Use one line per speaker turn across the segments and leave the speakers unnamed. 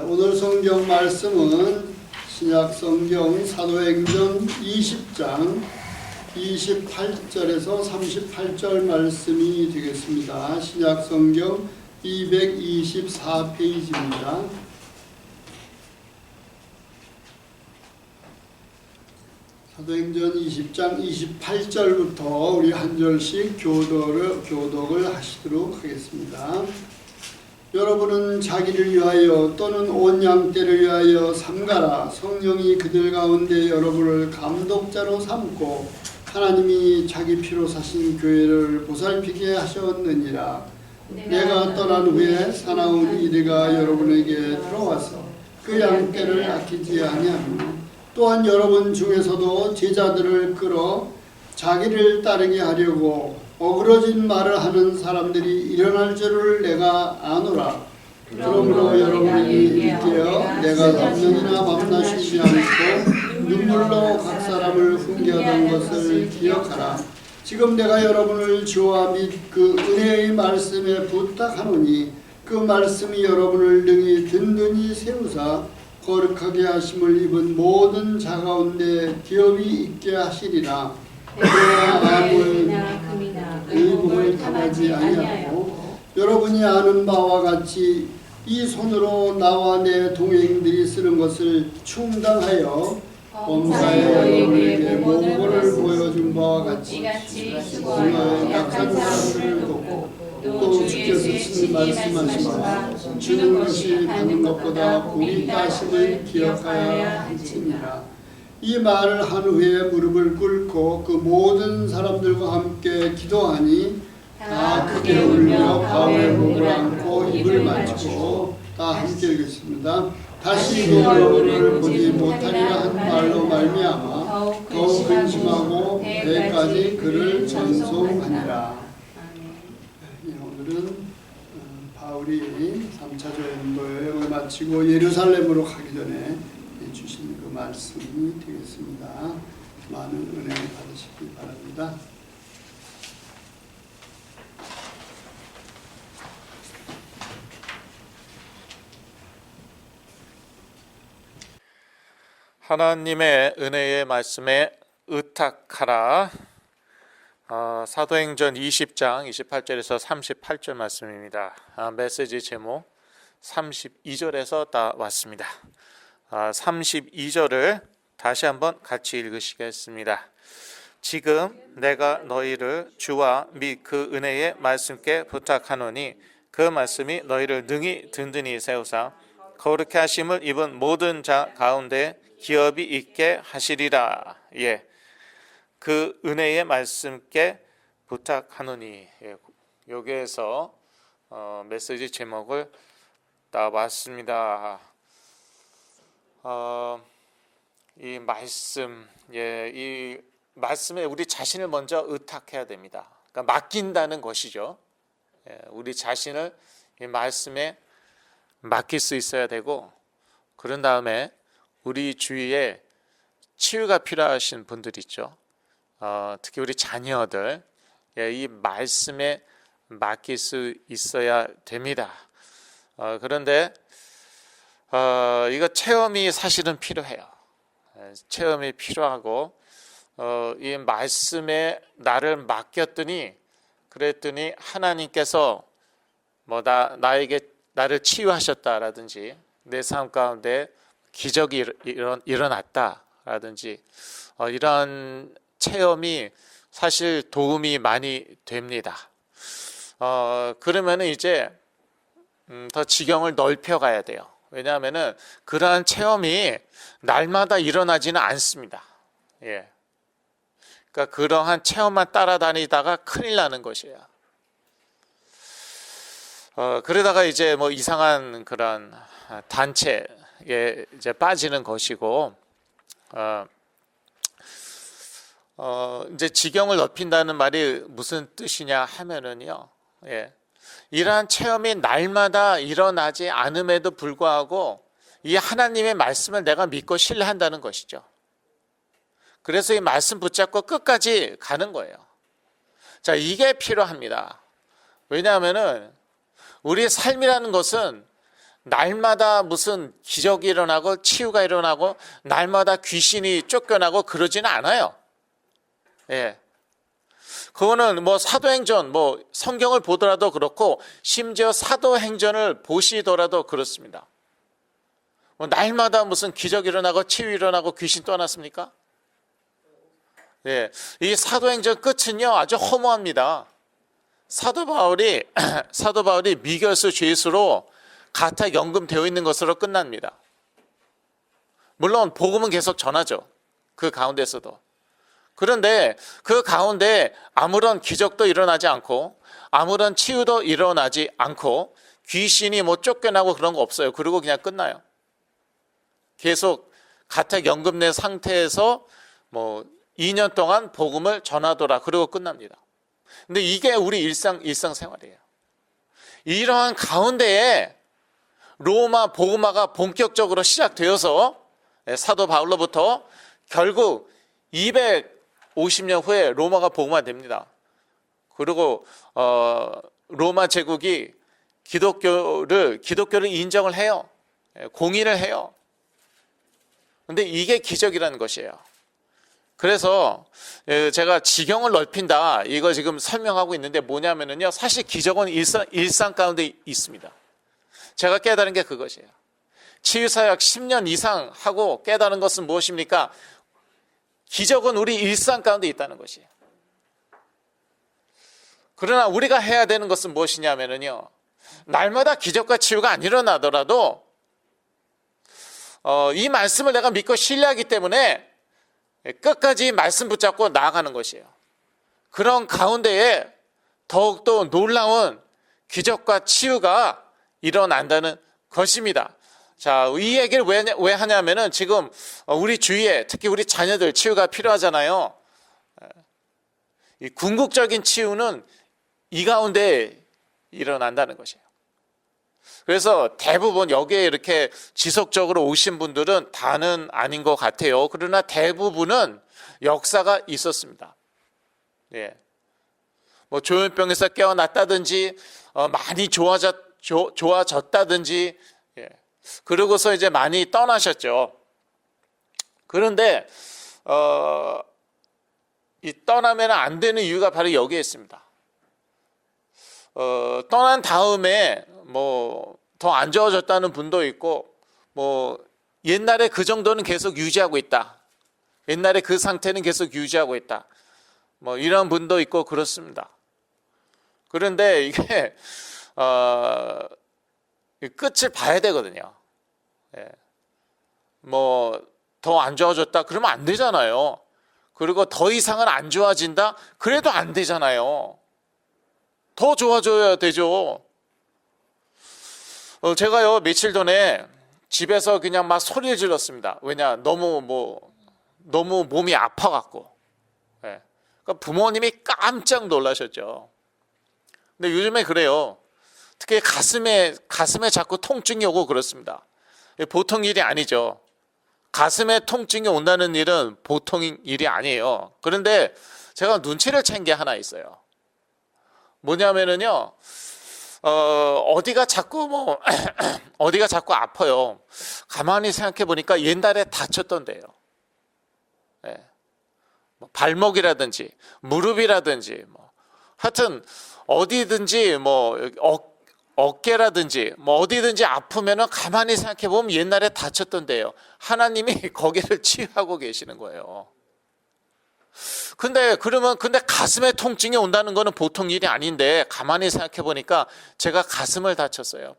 오늘 성경 말씀은 신약 성경 사도행전 20장 28절에서 38절 말씀이 되겠습니다. 신약 성경 224페이지입니다. 사도행전 20장 28절부터 우리 한 절씩 교독을 하시도록 하겠습니다. 여러분은 자기를 위하여 또는 온 양떼를 위하여 삼가라. 성령이 그들 가운데 여러분을 감독자로 삼고 하나님이 자기 피로 사신 교회를 보살피게 하셨느니라. 내가 떠난 후에 사나운 이리가 여러분에게 들어와서 그 양떼를 아끼지 아니하며 또한 여러분 중에서도 제자들을 끌어 자기를 따르게 하려고 어그러진 말을 하는 사람들이 일어날 줄을 내가 아노라. 그러므로 여러분이 일깨어 내가 남년이나 밤낮 쉬지 않고 눈물로 각 사람을 훈계하던 것을 기억하라. 지금 내가 여러분을 주와 및 그 은혜의 말씀에 부탁하노니 그 말씀이 여러분을 능히 든든히 세우사 거룩하게 하심을 입은 모든 자 가운데 기업이 있게 하시리라. 그러나 아무 의복을 당하지 아니하고 여러분이 아는 바와 같이 이 손으로 나와 내 동행들이 쓰는 것을 충당하여 범사에 여러분에게 모범을 보여준 바와 같이 오늘 약한 사람들을 돕고 또 주께서 친히 말씀하시마 주는 것이 받는 것보다 복이 따심을 기억하여야 할지니라. 이 말을 한 후에 무릎을 꿇고 그 모든 사람들과 함께 기도하니 다 크게 울며 바울의 목을 안고 입을 맞추고 다 함께 읽겠습니다. 다시 여러분을 보지 못하리라 한 말로 말미암아 더욱 근심하고 배까지 그를 전송하니라. 오늘은 바울이 3차 여행을 마치고 예루살렘으로 가기 전에 주신 그 말씀이 되겠습니다. 많은 은혜 받으시기 바랍니다.
하나님의 은혜의 말씀에 의탁하라. 사도행전 20장 28절에서 38절 말씀입니다. 메시지 제목 32절에서 다 왔습니다. 32절을 다시 한번 같이 읽으시겠습니다. 지금 내가 너희를 주와 및 그 은혜의 말씀께 부탁하노니 그 말씀이 너희를 능히 든든히 세우사 거룩게 하심을 입은 모든 자 가운데 기업이 있게 하시리라. 예, 그 은혜의 말씀께 부탁하노니. 예, 여기에서 메시지 제목을 따봤습니다. 이 말씀, 이 말씀에 우리 자신을 먼저 의탁해야 됩니다. 그러니까 맡긴다는 것이죠. 우리 자신을 이 말씀에 맡길 수 있어야 되고, 그런 다음에 우리 주위에 치유가 필요하신 분들 있죠. 특히 우리 자녀들, 이 말씀에 맡길 수 있어야 됩니다. 그런데 이거 체험이 사실은 필요해요. 체험이 필요하고 이 말씀에 나를 맡겼더니 그랬더니 하나님께서 나를 치유하셨다라든지 내 삶 가운데 기적이 일어났다라든지 이런 체험이 사실 도움이 많이 됩니다. 그러면 이제 더 지경을 넓혀가야 돼요. 왜냐하면은 그러한 체험이 날마다 일어나지는 않습니다. 예. 그러니까 그러한 체험만 따라다니다가 큰일 나는 것이에요. 그러다가 이제 이상한 그런 단체에 이제 빠지는 것이고, 이제 지경을 넓힌다는 말이 무슨 뜻이냐 하면은요, 예. 이러한 체험이 날마다 일어나지 않음에도 불구하고 이 하나님의 말씀을 내가 믿고 신뢰한다는 것이죠. 그래서 이 말씀 붙잡고 끝까지 가는 거예요. 자, 이게 필요합니다. 왜냐하면은 우리의 삶이라는 것은 날마다 무슨 기적이 일어나고 치유가 일어나고 날마다 귀신이 쫓겨나고 그러지는 않아요. 예. 그거는 뭐 사도행전, 뭐 성경을 보더라도 그렇고 심지어 사도행전을 보시더라도 그렇습니다. 뭐 날마다 무슨 기적이 일어나고 치유 일어나고 귀신 떠났습니까? 예. 이 사도행전 끝은요 아주 허무합니다. 사도 바울이 미결수 죄수로 가타 연금되어 있는 것으로 끝납니다. 물론 복음은 계속 전하죠. 그 가운데서도. 그런데 그 가운데 아무런 기적도 일어나지 않고 아무런 치유도 일어나지 않고 귀신이 뭐 쫓겨나고 그런 거 없어요. 그리고 그냥 끝나요. 계속 가택 연금된 상태에서 뭐 2년 동안 복음을 전하더라. 그리고 끝납니다. 근데 이게 우리 일상생활이에요. 이러한 가운데에 로마 복음화가 본격적으로 시작되어서 사도 바울로부터 결국 250년 후에 로마가 복음화됩니다. 그리고 로마 제국이 기독교를 인정을 해요. 공인을 해요. 근데 이게 기적이라는 것이에요. 그래서 제가 지경을 넓힌다 이거 지금 설명하고 있는데 뭐냐면요 사실 기적은 일상 가운데 있습니다. 제가 깨달은 게 그것이에요. 치유사역 10년 이상 하고 깨달은 것은 무엇입니까? 기적은 우리 일상 가운데 있다는 것이에요. 그러나 우리가 해야 되는 것은 무엇이냐면요 날마다 기적과 치유가 안 일어나더라도 이 말씀을 내가 믿고 신뢰하기 때문에 끝까지 말씀 붙잡고 나아가는 것이에요. 그런 가운데에 더욱더 놀라운 기적과 치유가 일어난다는 것입니다. 자, 이 얘기를 왜 하냐면은 지금 우리 주위에 특히 우리 자녀들 치유가 필요하잖아요. 이 궁극적인 치유는 이 가운데 일어난다는 것이에요. 그래서 대부분 여기에 이렇게 지속적으로 오신 분들은 다는 아닌 것 같아요. 그러나 대부분은 역사가 있었습니다. 예. 뭐 조현병에서 깨어났다든지 많이 좋아졌다든지 예. 그러고서 이제 많이 떠나셨죠. 그런데 이 떠나면 안 되는 이유가 바로 여기에 있습니다. 떠난 다음에 뭐 더 안 좋아졌다는 분도 있고 뭐 옛날에 그 정도는 계속 유지하고 있다. 옛날에 그 상태는 계속 유지하고 있다. 뭐 이런 분도 있고 그렇습니다. 그런데 이게 끝을 봐야 되거든요. 예. 뭐 더 안 좋아졌다 그러면 안 되잖아요. 그리고 더 이상은 안 좋아진다 그래도 안 되잖아요. 더 좋아져야 되죠. 제가요 며칠 전에 집에서 그냥 막 소리를 질렀습니다. 왜냐 너무 몸이 아파갖고. 예. 그러니까 부모님이 깜짝 놀라셨죠. 근데 요즘에 그래요. 특히 가슴에 자꾸 통증이 오고 그렇습니다. 보통 일이 아니죠. 가슴에 통증이 온다는 일은 보통 일이 아니에요. 그런데 제가 눈치를 챈 게 하나 있어요. 뭐냐면은요, 어디가 자꾸 어디가 자꾸 아파요. 가만히 생각해 보니까 옛날에 다쳤던 데요. 예. 뭐 발목이라든지 무릎이라든지 하여튼 어디든지 어깨라든지 어디든지 아프면은 가만히 생각해 보면 옛날에 다쳤던 데요. 하나님이 거기를 치유하고 계시는 거예요. 근데 가슴에 통증이 온다는 거는 보통 일이 아닌데 가만히 생각해 보니까 제가 가슴을 다쳤어요.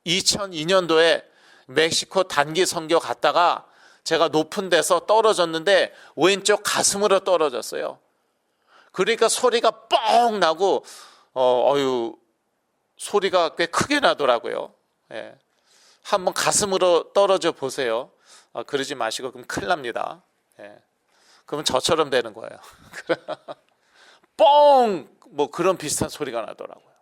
2002년도에 멕시코 단기 선교 갔다가 제가 높은 데서 떨어졌는데 왼쪽 가슴으로 떨어졌어요. 그러니까 소리가 뻥 나고 소리가 꽤 크게 나더라고요. 예. 한번 가슴으로 떨어져 보세요. 그러지 마시고 그럼 큰일 납니다. 예. 그러면 저처럼 되는 거예요. 뻥! 그런 비슷한 소리가 나더라고요.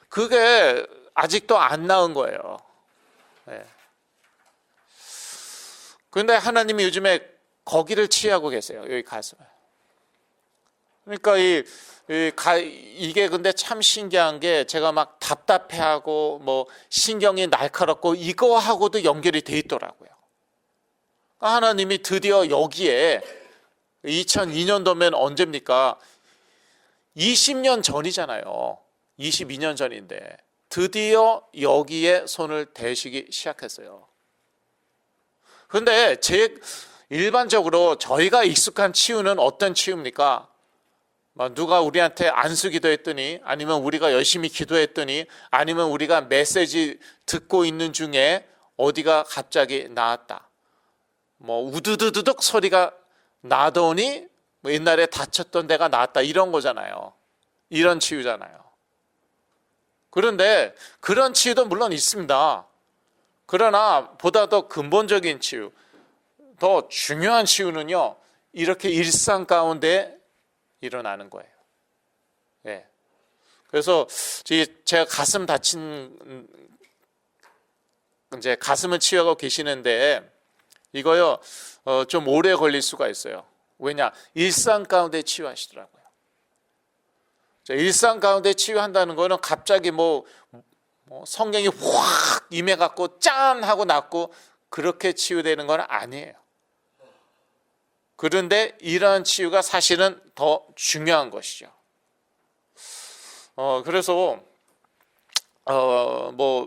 그게 아직도 안 나은 거예요. 네. 그런데 하나님이 요즘에 거기를 치유하고 계세요. 여기 가슴을. 그러니까 이게 근데 참 신기한 게 제가 막 답답해하고 뭐 신경이 날카롭고 이거하고도 연결이 돼 있더라고요. 그러니까 하나님이 드디어 여기에 2002년도면 언제입니까? 20년 전이잖아요. 22년 전인데 드디어 여기에 손을 대시기 시작했어요. 그런데 일반적으로 저희가 익숙한 치유는 어떤 치유입니까? 누가 우리한테 안수 기도했더니, 아니면 우리가 열심히 기도했더니, 아니면 우리가 메시지 듣고 있는 중에 어디가 갑자기 나았다. 우두두두둑 소리가 나더니 옛날에 다쳤던 데가 나았다. 이런 거잖아요. 이런 치유잖아요. 그런데 그런 치유도 물론 있습니다. 그러나 보다 더 근본적인 치유, 더 중요한 치유는요, 이렇게 일상 가운데 일어나는 거예요. 예. 그래서 제가 가슴 다친 이제 가슴을 치유하고 계시는데 이거요 좀 오래 걸릴 수가 있어요. 왜냐? 일상 가운데 치유하시더라고요. 일상 가운데 치유한다는 거는 갑자기 성경이 확 임해갖고 짠 하고 났고 그렇게 치유되는 건 아니에요. 그런데 이러한 치유가 사실은 더 중요한 것이죠. 그래서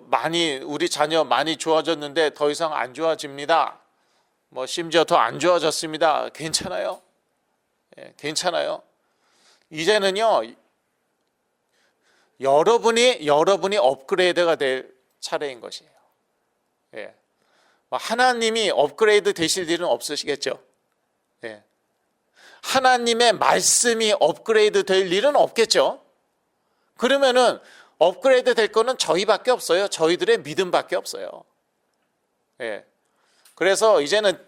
많이 우리 자녀 많이 좋아졌는데 더 이상 안 좋아집니다. 심지어 더 안 좋아졌습니다. 괜찮아요? 예, 괜찮아요. 이제는요 여러분이 업그레이드가 될 차례인 것이에요. 예. 하나님이 업그레이드 되실 일은 없으시겠죠. 예. 하나님의 말씀이 업그레이드 될 일은 없겠죠. 그러면은 업그레이드 될 거는 저희밖에 없어요. 저희들의 믿음밖에 없어요. 예. 그래서 이제는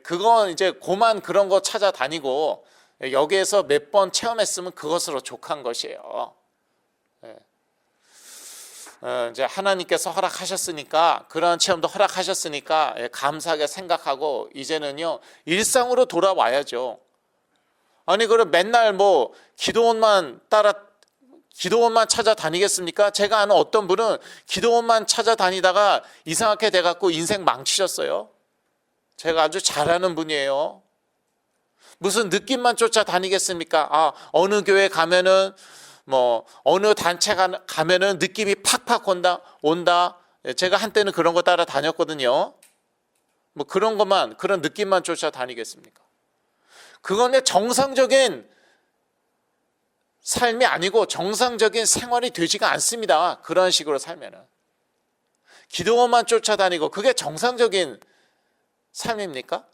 그건 이제 고만 그런 거 찾아다니고 여기에서 몇 번 체험했으면 그것으로 족한 것이에요. 예. 이제 하나님께서 허락하셨으니까, 그런 체험도 허락하셨으니까 감사하게 생각하고 이제는요 일상으로 돌아와야죠. 아니 그럼 맨날 기도원만 찾아다니겠습니까? 제가 아는 어떤 분은 기도원만 찾아다니다가 이상하게 돼갖고 인생 망치셨어요. 제가 아주 잘 아는 분이에요. 무슨 느낌만 쫓아다니겠습니까? 어느 교회 가면은 어느 단체 가면은 느낌이 팍팍 온다. 제가 한때는 그런 거 따라 다녔거든요. 그런 느낌만 쫓아다니겠습니까? 그건 정상적인 삶이 아니고 정상적인 생활이 되지가 않습니다. 그런 식으로 살면은. 기도원만 쫓아다니고 그게 정상적인 삶입니까?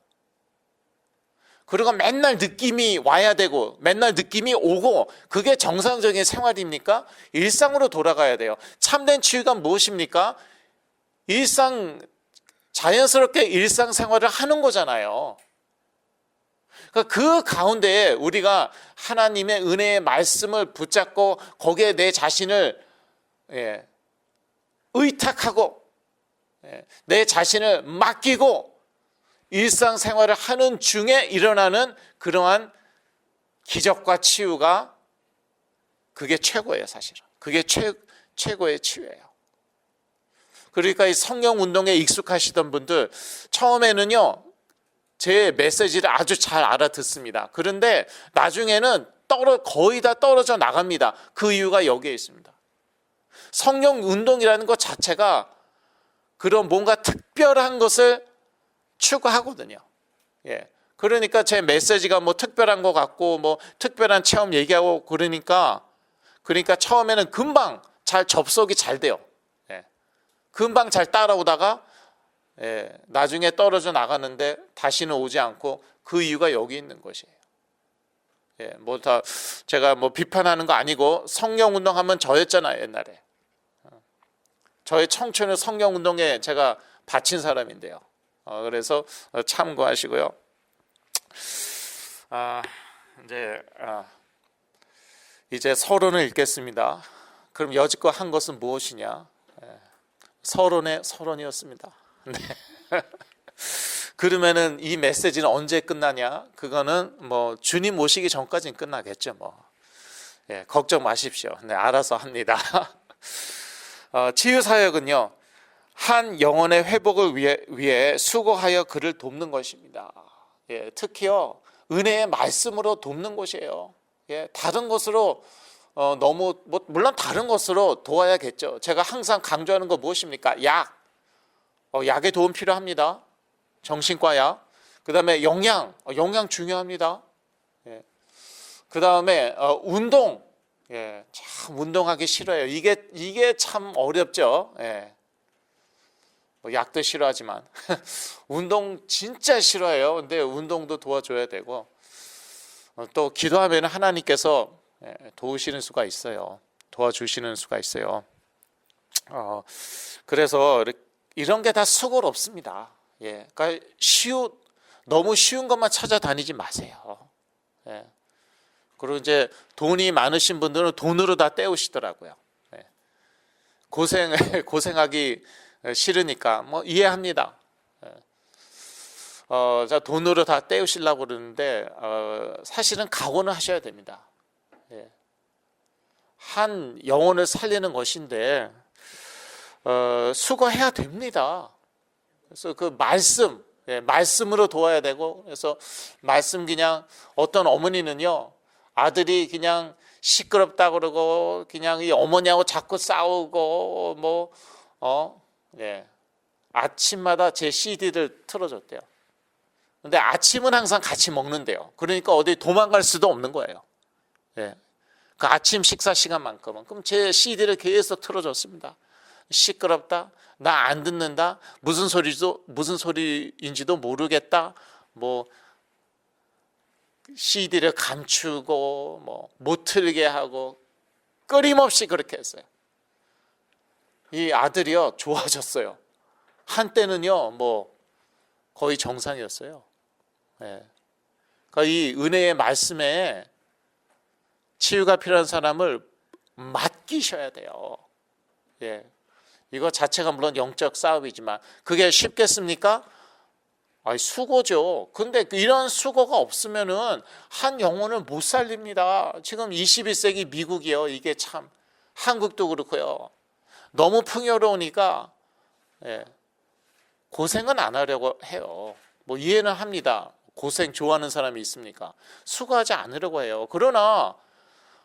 그리고 맨날 느낌이 와야 되고 맨날 느낌이 오고 그게 정상적인 생활입니까? 일상으로 돌아가야 돼요. 참된 치유가 무엇입니까? 자연스럽게 일상생활을 하는 거잖아요. 그 가운데 우리가 하나님의 은혜의 말씀을 붙잡고 거기에 내 자신을 의탁하고 내 자신을 맡기고 일상생활을 하는 중에 일어나는 그러한 기적과 치유가 그게 최고예요. 사실은 그게 최고의 치유예요. 그러니까 이 성령 운동에 익숙하시던 분들 처음에는요 제 메시지를 아주 잘 알아듣습니다. 그런데 나중에는 거의 다 떨어져 나갑니다. 그 이유가 여기에 있습니다. 성령 운동이라는 것 자체가 그런 뭔가 특별한 것을 추구하거든요. 예. 그러니까 제 메시지가 특별한 것 같고 특별한 체험 얘기하고 그러니까 처음에는 금방 잘 접속이 잘 돼요. 예. 금방 잘 따라오다가 나중에 떨어져 나가는데 다시는 오지 않고 그 이유가 여기 있는 것이에요. 제가 비판하는 거 아니고 성령 운동하면 저였잖아요 옛날에. 저의 청춘을 성령 운동에 제가 바친 사람인데요. 그래서 참고하시고요. 이제 서론을 읽겠습니다. 그럼 여지껏 한 것은 무엇이냐? 서론의 서론이었습니다. 네. 그러면은 이 메시지는 언제 끝나냐? 그거는 뭐 주님 오시기 전까지는 끝나겠죠. 뭐 예, 걱정 마십시오. 네, 알아서 합니다. 치유 사역은요, 한 영혼의 회복을 위해 수고하여 그를 돕는 것입니다. 예, 특히요 은혜의 말씀으로 돕는 것이에요. 예, 다른 것으로 너무 물론 다른 것으로 도와야겠죠. 제가 항상 강조하는 거 무엇입니까? 약, 약의 도움 필요합니다. 정신과 약. 그 다음에 영양 중요합니다. 예. 그 다음에 운동. 예, 참 운동하기 싫어요. 이게 참 어렵죠. 예. 뭐 약도 싫어하지만 운동 진짜 싫어해요. 근데 운동도 도와줘야 되고 또 기도하면 하나님께서 도우시는 수가 있어요. 도와주시는 수가 있어요. 그래서 이런 게 다 수고롭습니다. 예, 그러니까 너무 쉬운 것만 찾아다니지 마세요. 예. 그리고 이제 돈이 많으신 분들은 돈으로 다 때우시더라고요. 예. 고생하기 싫으니까 뭐 이해합니다. 자, 돈으로 다 때우시려고 그러는데 사실은 각오는 하셔야 됩니다. 예. 한 영혼을 살리는 것인데 수고해야 됩니다. 그래서 그 말씀으로 도와야 되고, 그래서 말씀 그냥 어떤 어머니는요 아들이 그냥 시끄럽다 그러고 그냥 이 어머니하고 자꾸 싸우고 예. 아침마다 제 CD를 틀어줬대요. 근데 아침은 항상 같이 먹는데요. 그러니까 어디 도망갈 수도 없는 거예요. 예. 그 아침 식사 시간만큼은. 그럼 제 CD를 계속 틀어줬습니다. 시끄럽다. 나 안 듣는다. 무슨 소리인지도 모르겠다. 뭐 CD를 감추고 못 틀게 하고 끊임없이 그렇게 했어요. 이 아들이요 좋아졌어요. 한때는요 거의 정상이었어요. 예. 그러니까 이 은혜의 말씀에 치유가 필요한 사람을 맡기셔야 돼요. 예. 이거 자체가 물론 영적 싸움이지만 그게 쉽겠습니까? 수고죠. 근데 이런 수고가 없으면은 한 영혼을 못 살립니다. 지금 21세기 미국이요. 이게 참 한국도 그렇고요. 너무 풍요로우니까 고생은 안 하려고 해요. 뭐 이해는 합니다. 고생 좋아하는 사람이 있습니까? 수고하지 않으려고 해요. 그러나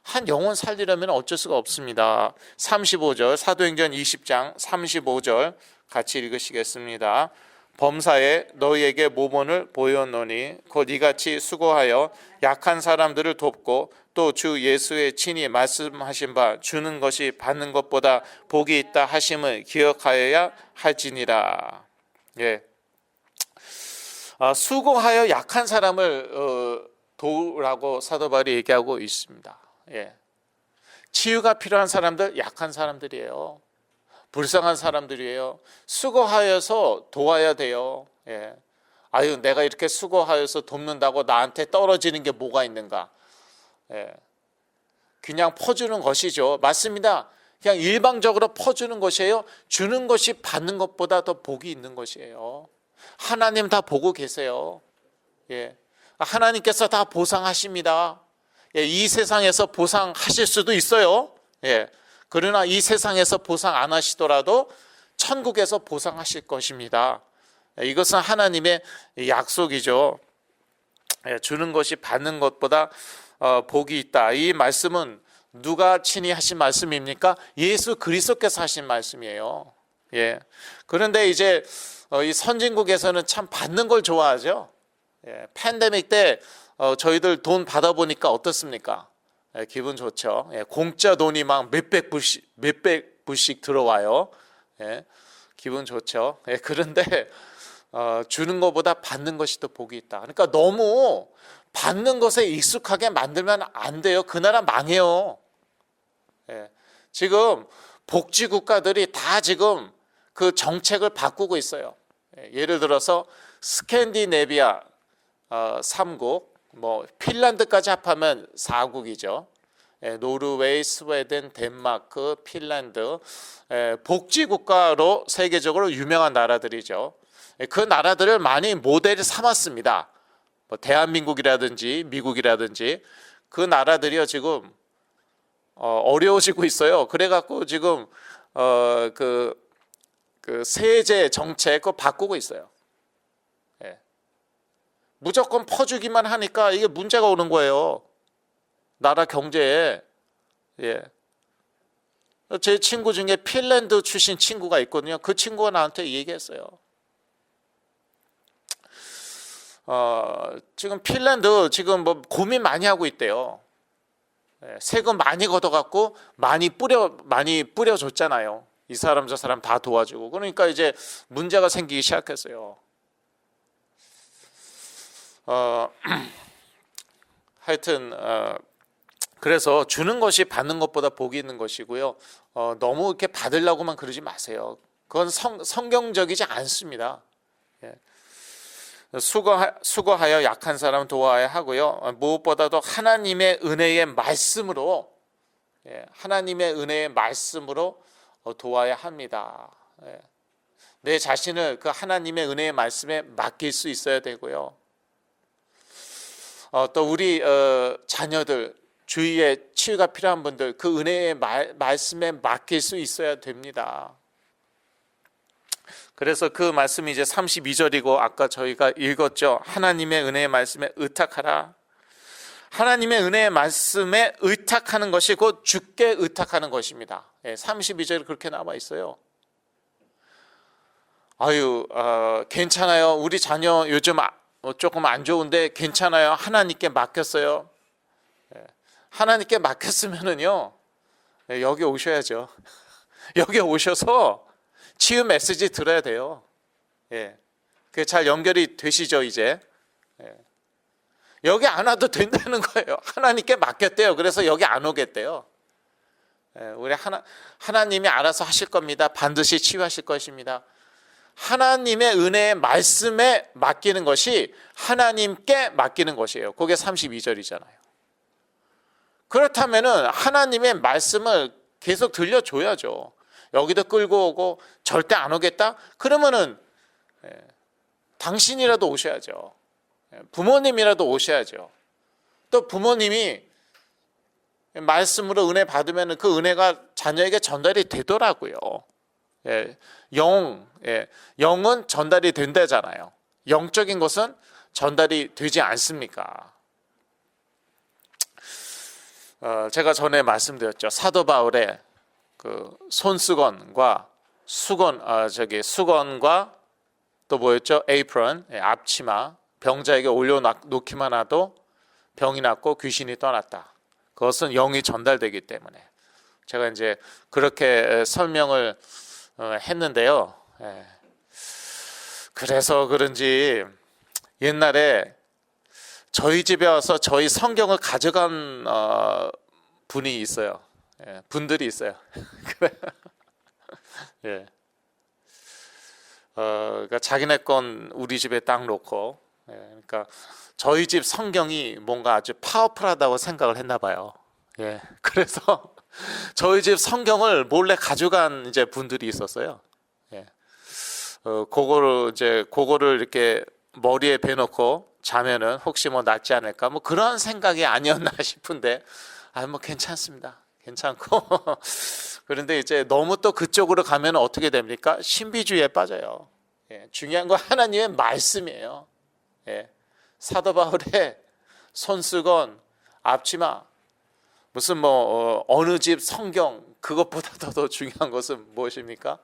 한 영혼 살리려면 어쩔 수가 없습니다. 35절 사도행전 20장 35절 같이 읽으시겠습니다. 범사에 너희에게 모본을 보였노니 곧 이같이 수고하여 약한 사람들을 돕고 또 주 예수의 친히 말씀하신 바 주는 것이 받는 것보다 복이 있다 하심을 기억하여야 할지니라. 예. 수고하여 약한 사람을 도우라고 사도 바울이 얘기하고 있습니다. 예. 치유가 필요한 사람들 약한 사람들이에요. 불쌍한 사람들이에요. 수고하여서 도와야 돼요. 예. 내가 이렇게 수고하여서 돕는다고 나한테 떨어지는 게 뭐가 있는가? 예. 그냥 퍼주는 것이죠. 맞습니다. 그냥 일방적으로 퍼주는 것이에요. 주는 것이 받는 것보다 더 복이 있는 것이에요. 하나님 다 보고 계세요. 예. 하나님께서 다 보상하십니다. 예. 이 세상에서 보상하실 수도 있어요. 예. 그러나 이 세상에서 보상 안 하시더라도 천국에서 보상하실 것입니다. 이것은 하나님의 약속이죠. 주는 것이 받는 것보다 복이 있다. 이 말씀은 누가 친히 하신 말씀입니까? 예수 그리스도께서 하신 말씀이에요. 예. 그런데 이제 이 선진국에서는 참 받는 걸 좋아하죠. 예. 팬데믹 때 저희들 돈 받아보니까 어떻습니까? 예, 기분 좋죠. 예, 공짜 돈이 막 몇백 불씩 들어와요. 예, 기분 좋죠. 예, 그런데 주는 것보다 받는 것이 더 복이 있다. 그러니까 너무 받는 것에 익숙하게 만들면 안 돼요. 그 나라 망해요. 예, 지금 복지 국가들이 다 지금 그 정책을 바꾸고 있어요. 예, 예를 들어서 스캔디네비아 3국, 핀란드까지 합하면 4국이죠. 노르웨이, 스웨덴, 덴마크, 핀란드 복지 국가로 세계적으로 유명한 나라들이죠. 그 나라들을 많이 모델 삼았습니다. 뭐 대한민국이라든지 미국이라든지 그 나라들이요 지금 어려워지고 있어요. 그래갖고 지금 그 세제 정책 그거 바꾸고 있어요. 예. 무조건 퍼주기만 하니까 이게 문제가 오는 거예요. 나라 경제에. 예. 제 친구 중에 핀란드 출신 친구가 있거든요. 그 친구가 나한테 얘기했어요. 지금 핀란드 지금 뭐 고민 많이 하고 있대요. 예, 세금 많이 걷어갖고 많이 뿌려줬잖아요. 이 사람 저 사람 다 도와주고. 그러니까 이제 문제가 생기기 시작했어요. 하여튼 그래서 주는 것이 받는 것보다 복이 있는 것이고요. 너무 이렇게 받으려고만 그러지 마세요. 그건 성경적이지 않습니다. 예. 수고하여 약한 사람 도와야 하고요. 무엇보다도 하나님의 은혜의 말씀으로 하나님의 은혜의 말씀으로 도와야 합니다. 내 자신을 그 하나님의 은혜의 말씀에 맡길 수 있어야 되고요. 또 우리 자녀들 주위에 치유가 필요한 분들 그 은혜의 말씀에 맡길 수 있어야 됩니다. 그래서 그 말씀이 이제 32절이고 아까 저희가 읽었죠. 하나님의 은혜의 말씀에 의탁하라. 하나님의 은혜의 말씀에 의탁하는 것이 곧 주께 의탁하는 것입니다. 32절에 그렇게 나와 있어요. 괜찮아요. 우리 자녀 요즘 조금 안 좋은데 괜찮아요. 하나님께 맡겼어요. 하나님께 맡겼으면은요 여기 오셔야죠. 여기 오셔서 치유 메시지 들어야 돼요. 그게 잘 연결이 되시죠 이제. 여기 안 와도 된다는 거예요. 하나님께 맡겼대요. 그래서 여기 안 오겠대요. 우리 하나님이 알아서 하실 겁니다. 반드시 치유하실 것입니다. 하나님의 은혜의 말씀에 맡기는 것이 하나님께 맡기는 것이에요. 그게 32절이잖아요. 그렇다면은 하나님의 말씀을 계속 들려줘야죠. 여기도 끌고 오고 절대 안 오겠다? 그러면은 당신이라도 오셔야죠. 부모님이라도 오셔야죠. 또 부모님이 말씀으로 은혜 받으면 그 은혜가 자녀에게 전달이 되더라고요. 영은 전달이 된다잖아요. 영적인 것은 전달이 되지 않습니까? 제가 전에 말씀드렸죠. 사도 바울의 그 손수건과 수건과 또 뭐였죠? 에이프런, 앞치마, 병자에게 올려놓기만 해도 병이 낫고 귀신이 떠났다. 그것은 영이 전달되기 때문에 제가 이제 그렇게 설명을 했는데요. 그래서 그런지 옛날에 저희 집에 와서 저희 성경을 가져간 분이 있어요. 분들이 있어요. 그러니까 자기네 건 우리 집에 딱 놓고, 그러니까 저희 집 성경이 뭔가 아주 파워풀하다고 생각을 했나 봐요. 그래서 저희 집 성경을 몰래 가져간 이제 분들이 있었어요. 그거를 이렇게 머리에 베놓고 자면은 혹시 뭐 낫지 않을까 뭐 그런 생각이 아니었나 싶은데 뭐 괜찮습니다. 괜찮고 그런데 이제 너무 또 그쪽으로 가면 어떻게 됩니까? 신비주의에 빠져요. 중요한 건 하나님의 말씀이에요. 사도 바울의 손수건, 앞치마, 무슨 어느 집 성경 그것보다 더 중요한 것은 무엇입니까?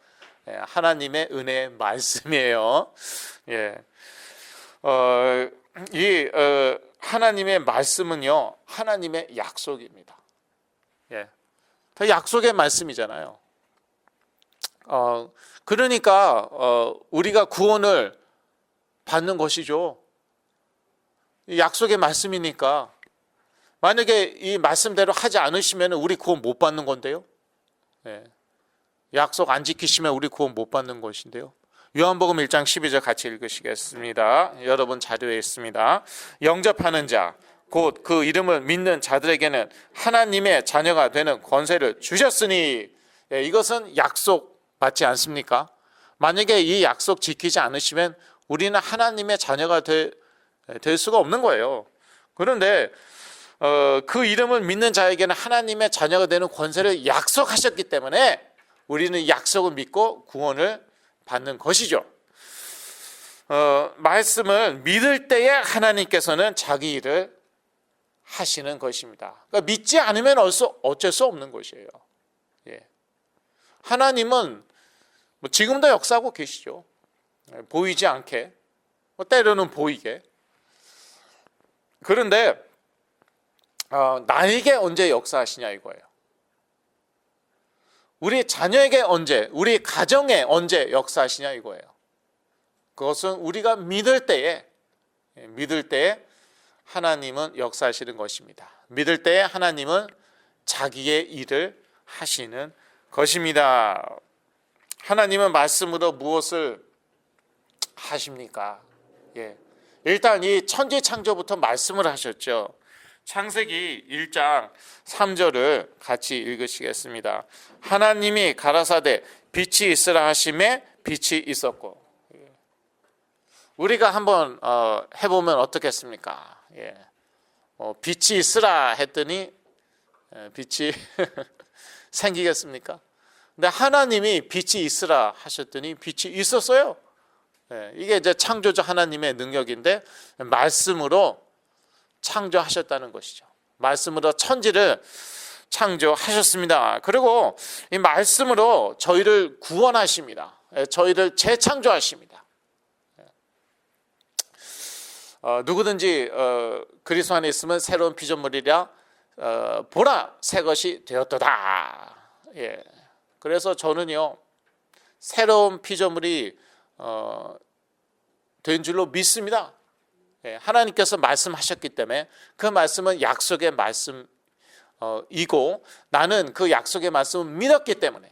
하나님의 은혜의 말씀이에요. 하나님의 말씀은요 하나님의 약속입니다. 다 약속의 말씀이잖아요. 그러니까 우리가 구원을 받는 것이죠. 약속의 말씀이니까 만약에 이 말씀대로 하지 않으시면 우리 구원 못 받는 건데요. 약속 안 지키시면 우리 구원 못 받는 것인데요. 요한복음 1장 12절 같이 읽으시겠습니다. 여러분 자료에 있습니다. 영접하는 자, 곧 그 이름을 믿는 자들에게는 하나님의 자녀가 되는 권세를 주셨으니 이것은 약속 맞지 않습니까? 만약에 이 약속 지키지 않으시면 우리는 하나님의 자녀가 될 수가 없는 거예요. 그런데 그 이름을 믿는 자에게는 하나님의 자녀가 되는 권세를 약속하셨기 때문에 우리는 약속을 믿고 구원을 받는 것이죠. 말씀을 믿을 때에 하나님께서는 자기 일을 하시는 것입니다. 그러니까 믿지 않으면 어쩔 수 없는 것이에요. 예. 하나님은 지금도 역사하고 계시죠. 보이지 않게, 때로는 보이게. 그런데 나에게 언제 역사하시냐 이거예요. 우리 자녀에게 언제, 우리 가정에 언제 역사하시냐 이거예요. 그것은 우리가 믿을 때에 하나님은 역사하시는 것입니다. 믿을 때에 하나님은 자기의 일을 하시는 것입니다. 하나님은 말씀으로 무엇을 하십니까? 예. 일단 이 천지 창조부터 말씀을 하셨죠. 창세기 1장 3절을 같이 읽으시겠습니다. 하나님이 가라사대 빛이 있으라 하심에 빛이 있었고. 우리가 한번 해보면 어떻겠습니까? 예. 빛이 있으라 했더니 빛이 생기겠습니까? 근데 하나님이 빛이 있으라 하셨더니 빛이 있었어요. 예. 이게 이제 창조주 하나님의 능력인데 말씀으로 창조하셨다는 것이죠. 말씀으로 천지를 창조하셨습니다. 그리고 이 말씀으로 저희를 구원하십니다. 저희를 재창조하십니다. 누구든지 그리스도 안에 있으면 새로운 피조물이라 보라 새 것이 되었도다. 예. 그래서 저는요 새로운 피조물이 된 줄로 믿습니다. 예. 하나님께서 말씀하셨기 때문에 그 말씀은 약속의 말씀이고 나는 그 약속의 말씀을 믿었기 때문에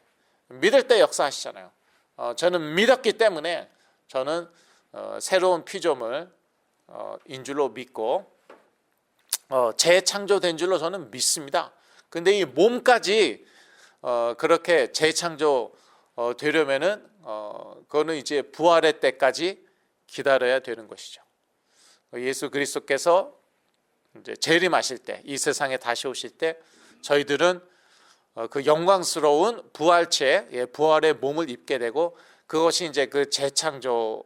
믿을 때 역사하시잖아요. 저는 믿었기 때문에 저는 새로운 피조물 인 줄로 믿고 재창조된 줄로 저는 믿습니다. 근데 이 몸까지 그렇게 재창조 되려면은 그거는 이제 부활의 때까지 기다려야 되는 것이죠. 예수 그리스도께서 이제 재림하실 때, 이 세상에 다시 오실 때 저희들은 그 영광스러운 부활체, 부활의 몸을 입게 되고 그것이 이제 그 재창조,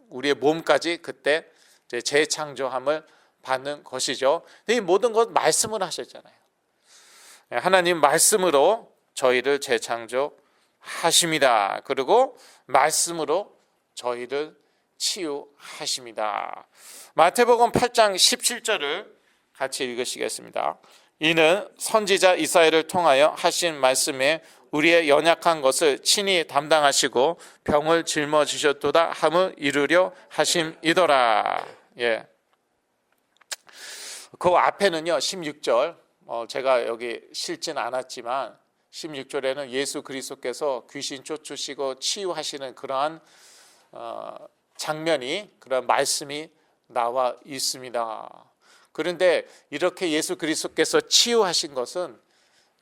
우리의 몸까지 그때 재창조함을 받는 것이죠. 이 모든 것 말씀을 하셨잖아요. 하나님 말씀으로 저희를 재창조하십니다. 그리고 말씀으로 저희를 치유하십니다. 마태복음 8장 17절을 같이 읽으시겠습니다. 이는 선지자 이사야를 통하여 하신 말씀에 우리의 연약한 것을 친히 담당하시고 병을 짊어지셨도다 함을 이루려 하심이더라. 예. 그 앞에는요 16절 제가 여기 실진 않았지만 16절에는 예수 그리스도께서 귀신 쫓으시고 치유하시는 그러한 장면이, 그런 말씀이 나와 있습니다. 그런데 이렇게 예수 그리스도께서 치유하신 것은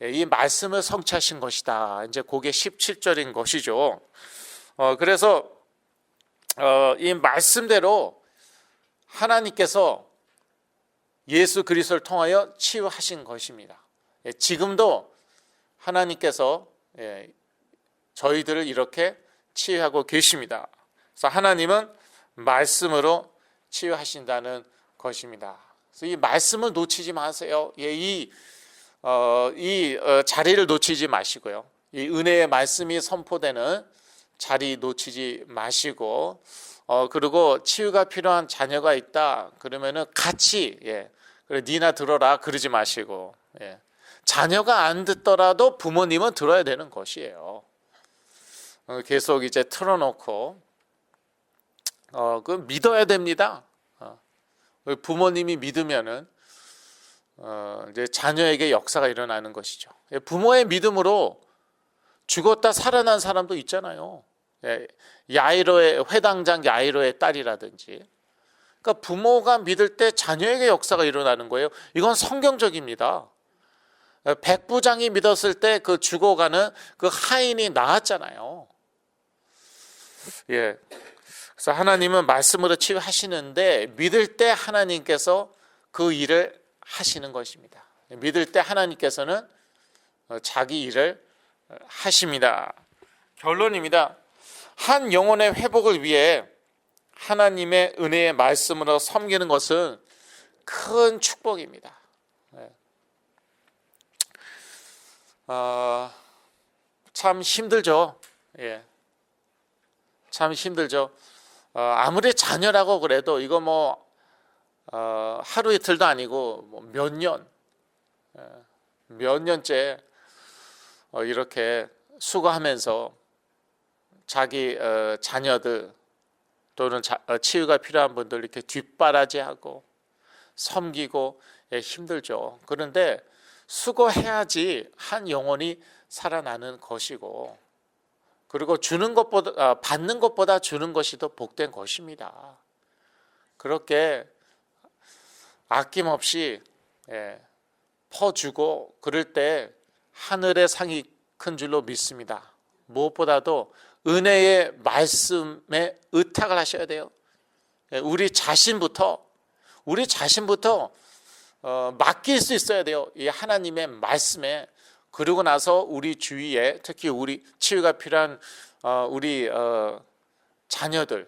이 말씀을 성취하신 것이다. 이제 그게 17절인 것이죠. 그래서 이 말씀대로 하나님께서 예수 그리스도를 통하여 치유하신 것입니다. 지금도 하나님께서 저희들을 이렇게 치유하고 계십니다. 그래서 하나님은 말씀으로 치유하신다는 것입니다. 그래서 이 말씀을 놓치지 마세요. 이 자리를 놓치지 마시고요. 이 은혜의 말씀이 선포되는 자리 놓치지 마시고, 그리고 치유가 필요한 자녀가 있다 그러면은 같이 그래 니나 들어라 그러지 마시고, 자녀가 안 듣더라도 부모님은 들어야 되는 것이에요. 계속 이제 틀어놓고 그 믿어야 됩니다. 부모님이 믿으면은 이제 자녀에게 역사가 일어나는 것이죠. 부모의 믿음으로 죽었다 살아난 사람도 있잖아요. 야이로의 회당장 야이로의 딸이라든지. 그러니까 부모가 믿을 때 자녀에게 역사가 일어나는 거예요. 이건 성경적입니다. 백부장이 믿었을 때 그 죽어가는 그 하인이 나았잖아요. 예. 그래서 하나님은 말씀으로 치유하시는데 믿을 때 하나님께서 그 일을 하시는 것입니다. 믿을 때 하나님께서는 자기 일을 하십니다. 결론입니다. 한 영혼의 회복을 위해 하나님의 은혜의 말씀으로 섬기는 것은 큰 축복입니다. 참 힘들죠. 예. 참 힘들죠. 아무리 자녀라고 그래도 이거 뭐 하루 이틀도 아니고 뭐 몇 년째 이렇게 수고하면서 자기 자녀들 또는 치유가 필요한 분들 이렇게 뒷바라지하고 섬기고 힘들죠. 그런데 수고해야지 한 영혼이 살아나는 것이고, 그리고 주는 것보다 받는 것보다 주는 것이 더 복된 것입니다. 그렇게 아낌없이 퍼주고 그럴 때 하늘의 상이 큰 줄로 믿습니다. 무엇보다도 은혜의 말씀에 의탁을 하셔야 돼요. 우리 자신부터 맡길 수 있어야 돼요. 이 하나님의 말씀에. 그러고 나서 우리 주위에 특히 우리 치유가 필요한 우리 자녀들,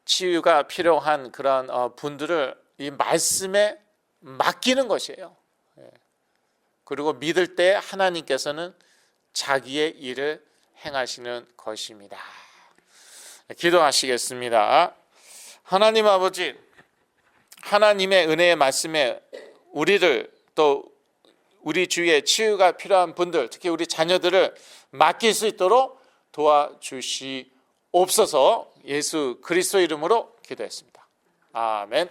치유가 필요한 그런 분들을 이 말씀에 맡기는 것이에요. 그리고 믿을 때 하나님께서는 자기의 일을 행하시는 것입니다. 기도하시겠습니다. 하나님 아버지, 하나님의 은혜의 말씀에 우리를 또 우리 주위에 치유가 필요한 분들, 특히 우리 자녀들을 맡길 수 있도록 도와주시옵소서. 예수 그리스도 이름으로 기도했습니다. 아멘.